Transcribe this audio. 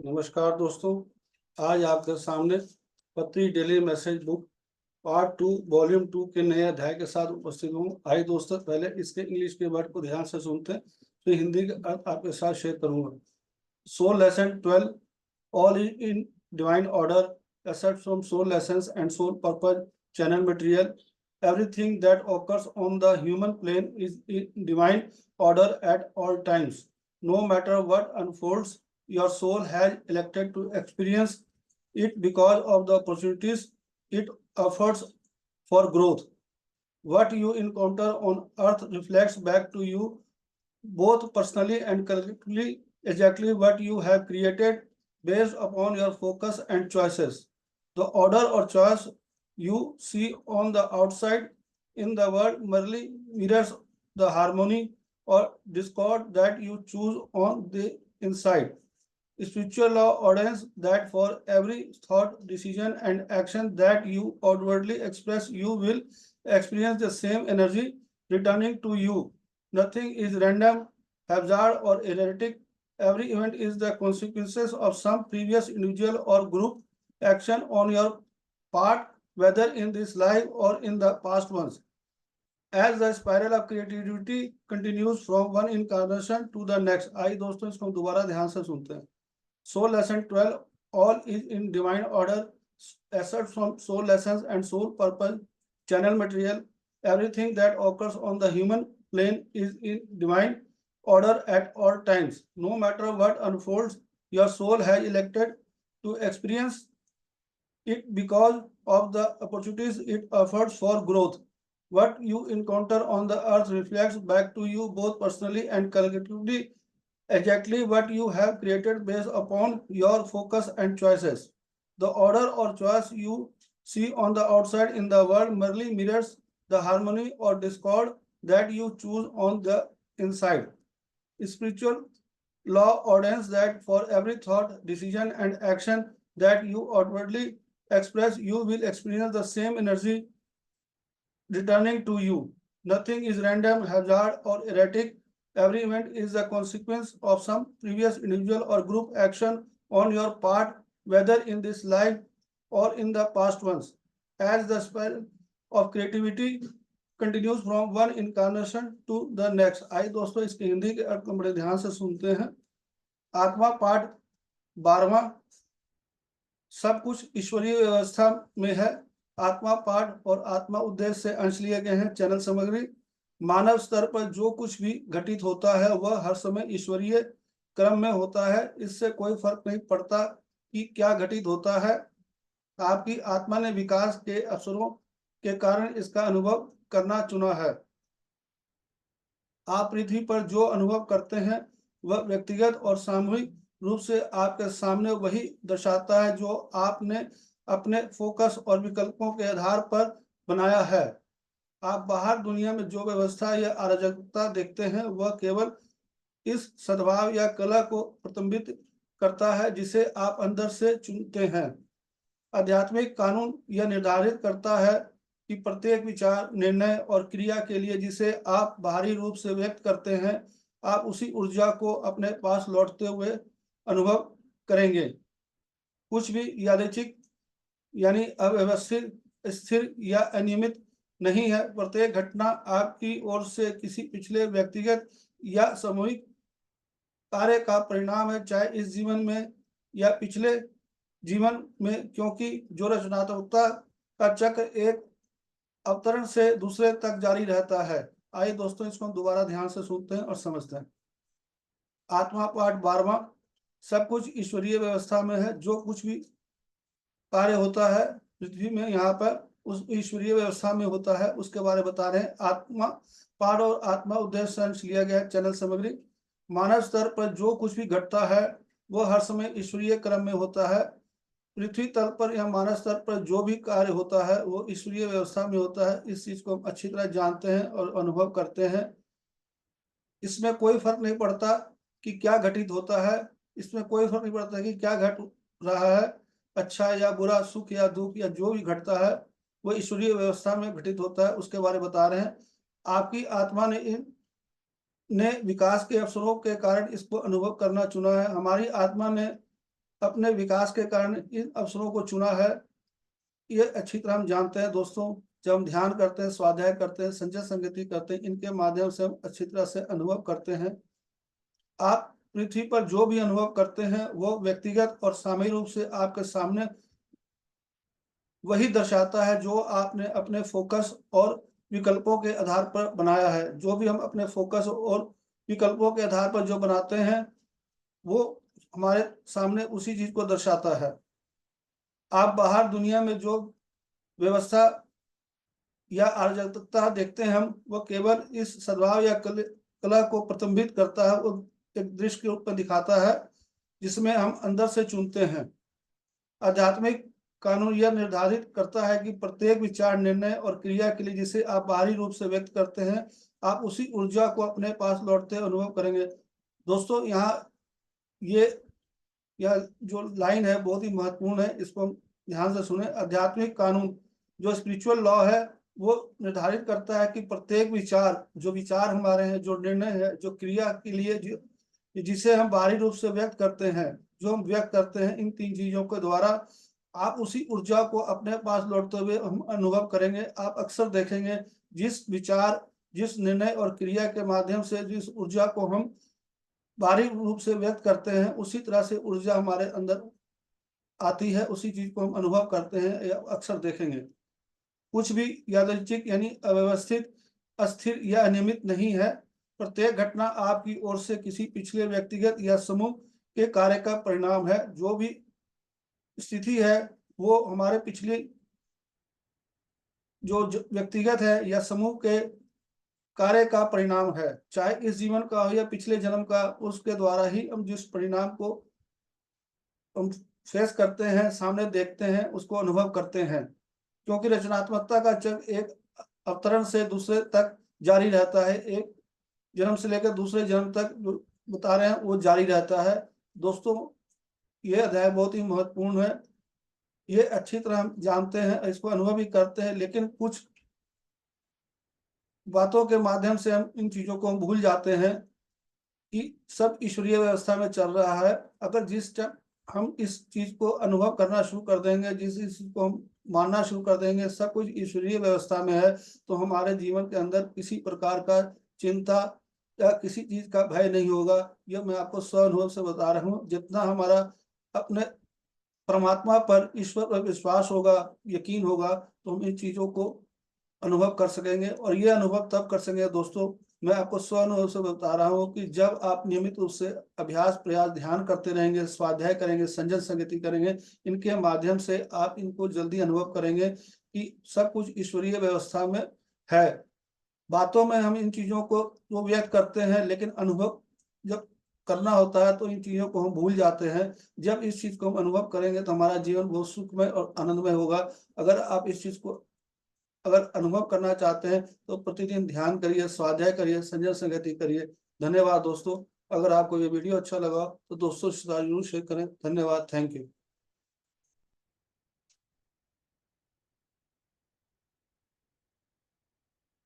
नमस्कार दोस्तों। आज आपके सामने पत्री daily message book part 2 volume 2 के नए अध्याय के साथ उपस्थित हूँ। आइए दोस्तों, पहले इसके इंग्लिश के वर्ड को ध्यान से सुनते हैं, तो हिंदी का अर्थ आपके साथ शेयर करूंगा। So lesson 12 all in divine order except from soul lessons and soul purpose channel material. Everything that occurs on the human plane is in divine order at all times. No matter what unfolds, your soul has elected to experience it because of the opportunities it offers for growth. What you encounter on earth reflects back to you both personally and collectively exactly what you have created based upon your focus and choices. The order or choice you see on the outside in the world merely mirrors the harmony or discord that you choose on the inside. Spiritual law ordains that for every thought, decision, and action that you outwardly express, you will experience the same energy returning to you. Nothing is random, haphazard, or erratic. Every event is the consequences of some previous individual or group action on your part, whether in this life or in the past ones. As the spiral of creativity continues from one incarnation to the next. आइए दोस्तों, इसको दोबारा ध्यान से सुनते हैं। Soul lesson 12, all is in divine order, except from soul lessons and soul purpose channel material. Everything that occurs on the human plane is in divine order at all times. No matter what unfolds, your soul has elected to experience it because of the opportunities it offers for growth. What you encounter on the earth reflects back to you both personally and collectively exactly what you have created based upon your focus and choices. The order or choice you see on the outside in the world merely mirrors the harmony or discord that you choose on the inside. Spiritual law ordains that for every thought, decision, and action that you outwardly express, you will experience the same energy returning to you. Nothing is random, hazard, or erratic. Every event is the consequence of some previous individual or group action on your part, whether in this life or in the past ones. As the spell of creativity continues from one incarnation to the next. आइए दोस्तों, इसके हिंदी के अर्थ को बड़े ध्यान से सुनते हैं। आत्मा पाठ 12वां। सब कुछ ईश्वरीय व्यवस्था में है। आत्मा पाठ और आत्मा उद्देश्य से अंश लिए गए हैं। चैनल सामग्री। मानव स्तर पर जो कुछ भी घटित होता है वह हर समय ईश्वरीय क्रम में होता है। इससे कोई फर्क नहीं पड़ता कि क्या घटित होता है। आपकी आत्मा ने विकास के अवसरों के कारण इसका अनुभव करना चुना है। आप पृथ्वी पर जो अनुभव करते हैं वह व्यक्तिगत और सामूहिक रूप से आपके सामने वही दर्शाता है जो आपने अपने फोकस और विकल्पों के आधार पर बनाया है। आप बाहर दुनिया में जो व्यवस्था या अराजकता देखते हैं वह केवल इस सद्भाव या कला को प्रतिबिंबित करता है जिसे आप अंदर से चुनते हैं। आध्यात्मिक कानून यह निर्धारित करता है कि प्रत्येक विचार, निर्णय और क्रिया के लिए जिसे आप बाहरी रूप से व्यक्त करते हैं, आप उसी ऊर्जा को अपने पास लौटते हुए अनुभव करेंगे। कुछ भी यादृच्छिक यानी अव्यवस्थित, स्थिर या अनियमित नहीं है। प्रत्येक घटना आपकी ओर से किसी पिछले व्यक्तिगत या सामूहिक कार्य का परिणाम है, चाहे इस जीवन में या पिछले जीवन में, क्योंकि जो रचनात्मकता का चक्र एक अवतरण से दूसरे तक जारी रहता है। आइए दोस्तों, इसको हम दोबारा ध्यान से सुनते हैं और समझते हैं। आत्मा पाठ 12वां। सब कुछ ईश्वरीय व्यवस्था में है। जो कुछ भी कार्य होता है पृथ्वी में, यहाँ पर उस ईश्वरीय व्यवस्था में होता है, उसके बारे में बता रहे हैं। आत्मा पाठ और आत्मा उद्देश्य से अंश लिया गया है। चैनल सामग्री। मानव स्तर पर जो कुछ भी घटता है वह हर समय ईश्वरीय क्रम में होता है। पृथ्वी तल पर या मानव स्तर पर जो भी कार्य होता है वो ईश्वरीय व्यवस्था में होता है। इस चीज को हम अच्छी तरह जानते हैं और अनुभव करते हैं। इसमें कोई फर्क नहीं पड़ता कि क्या घटित होता है। इसमें कोई फर्क नहीं पड़ता कि क्या घट रहा है, अच्छा या बुरा, सुख या दुख, या जो भी घटता है वो ईश्वरीय व्यवस्था में घटित होता है। उसके बारे में बता रहे हैं। आपकी आत्मा ने विकास के अवसरों के कारण इसको अनुभव करना चुना है। हमारी आत्मा ने अपने विकास के कारण इन अवसरों को चुना है, ये अच्छी तरह हम जानते हैं दोस्तों। जब हम ध्यान करते हैं, स्वाध्याय करते हैं, संजय संगति करते हैं, इनके माध्यम से हम अच्छी तरह से अनुभव करते हैं। आप पृथ्वी पर जो भी अनुभव करते हैं वो व्यक्तिगत और सामूहिक रूप से आपके सामने वही दर्शाता है जो आपने अपने फोकस और विकल्पों के आधार पर बनाया है। जो भी हम अपने फोकस और विकल्पों के आधार पर जो बनाते हैं वो हमारे सामने उसी चीज को दर्शाता है। आप बाहर दुनिया में जो व्यवस्था या अराजकता देखते हैं हम, वो केवल इस सद्भाव या कला को प्रतिबिंबित करता है, वो एक दृश्य के रूप में दिखाता है जिसमें हम अंदर से चुनते हैं। आध्यात्मिक कानून यह निर्धारित करता है कि प्रत्येक विचार, निर्णय और क्रिया के लिए जिसे आप बाहरी रूप से व्यक्त करते हैं, आप उसी ऊर्जा को अपने पास लौटते अनुभव करेंगे। दोस्तों यहाँ ये यह जो लाइन है बहुत ही महत्वपूर्ण है, इसको हम ध्यान से सुने। आध्यात्मिक कानून जो स्पिरिचुअल लॉ है वो निर्धारित करता है कि प्रत्येक विचार, जो विचार हमारे हैं, जो निर्णय है, जो क्रिया के लिए जिसे हम बाहरी रूप से व्यक्त करते हैं, जो हम व्यक्त करते हैं, इन तीन चीजों के द्वारा आप उसी ऊर्जा को अपने पास लौटते हुए हम अनुभव करेंगे। आप अक्सर देखेंगे जिस विचार, जिस निर्णय और क्रिया के माध्यम से जिस ऊर्जा को हम बाहरी रूप से व्यक्त करते हैं, उसी तरह से ऊर्जा हमारे अंदर आती है, उसी चीज को हम अनुभव करते हैं या अक्सर देखेंगे। कुछ भी यादृच्छिक यानी अव्यवस्थित, अस्थिर या अनियमित नहीं है। प्रत्येक घटना आपकी ओर से किसी पिछले व्यक्तिगत या समूह के कार्य का परिणाम है। जो भी स्थिति है वो हमारे पिछले जो व्यक्तिगत है या समूह के कार्य का परिणाम है, चाहे इस जीवन का हो या पिछले जन्म का। उसके द्वारा ही हम जिस परिणाम को हम फेस करते हैं, सामने देखते हैं, उसको अनुभव करते हैं। क्योंकि रचनात्मकता का चक्र एक अवतरण से दूसरे तक जारी रहता है, एक जन्म से लेकर दूसरे जन्म तक बता रहे हैं वो जारी रहता है। दोस्तों ये अध्याय बहुत ही महत्वपूर्ण है, ये अच्छी तरह हम जानते हैं, इसको अनुभव भी करते हैं, लेकिन कुछ बातों के माध्यम से हम इन चीजों को हम भूल जाते हैं कि सब ईश्वरीय व्यवस्था में चल रहा है। अगर जिस टाइम हम इस चीज को अनुभव करना शुरू कर देंगे, जिस चीज को हम मानना शुरू कर देंगे सब कुछ ईश्वरीय व्यवस्था में है, तो हमारे जीवन के अंदर किसी प्रकार का चिंता या किसी चीज का भय नहीं होगा। यह मैं आपको स्व अनुभव से बता रहा हूँ। जितना हमारा अपने परमात्मा पर, ईश्वर पर विश्वास होगा, यकीन होगा, तो हम इन चीजों को अनुभव कर सकेंगे। और ये अनुभव तब कर सकेंगे दोस्तों, मैं आपको स्व अनुभव से बता रहा हूँ कि जब आप नियमित रूप से अभ्यास, प्रयास, ध्यान करते रहेंगे, स्वाध्याय करेंगे, संजय संगति करेंगे, इनके माध्यम से आप इनको जल्दी अनुभव करेंगे कि सब कुछ ईश्वरीय व्यवस्था में है। बातों में हम इन चीजों को तो व्यक्त करते हैं, लेकिन अनुभव जब करना होता है तो इन चीजों को हम भूल जाते हैं। जब इस चीज को हम अनुभव करेंगे तो हमारा जीवन बहुत सुखमय और आनंदमय होगा। अगर आप इस चीज को अगर अनुभव करना चाहते हैं तो प्रतिदिन ध्यान करिए, स्वाध्याय करिए, संजय संगति करिए। धन्यवाद दोस्तों। अगर आपको ये वीडियो अच्छा लगा तो दोस्तों से जरूर शेयर करें। धन्यवाद, थैंक यू।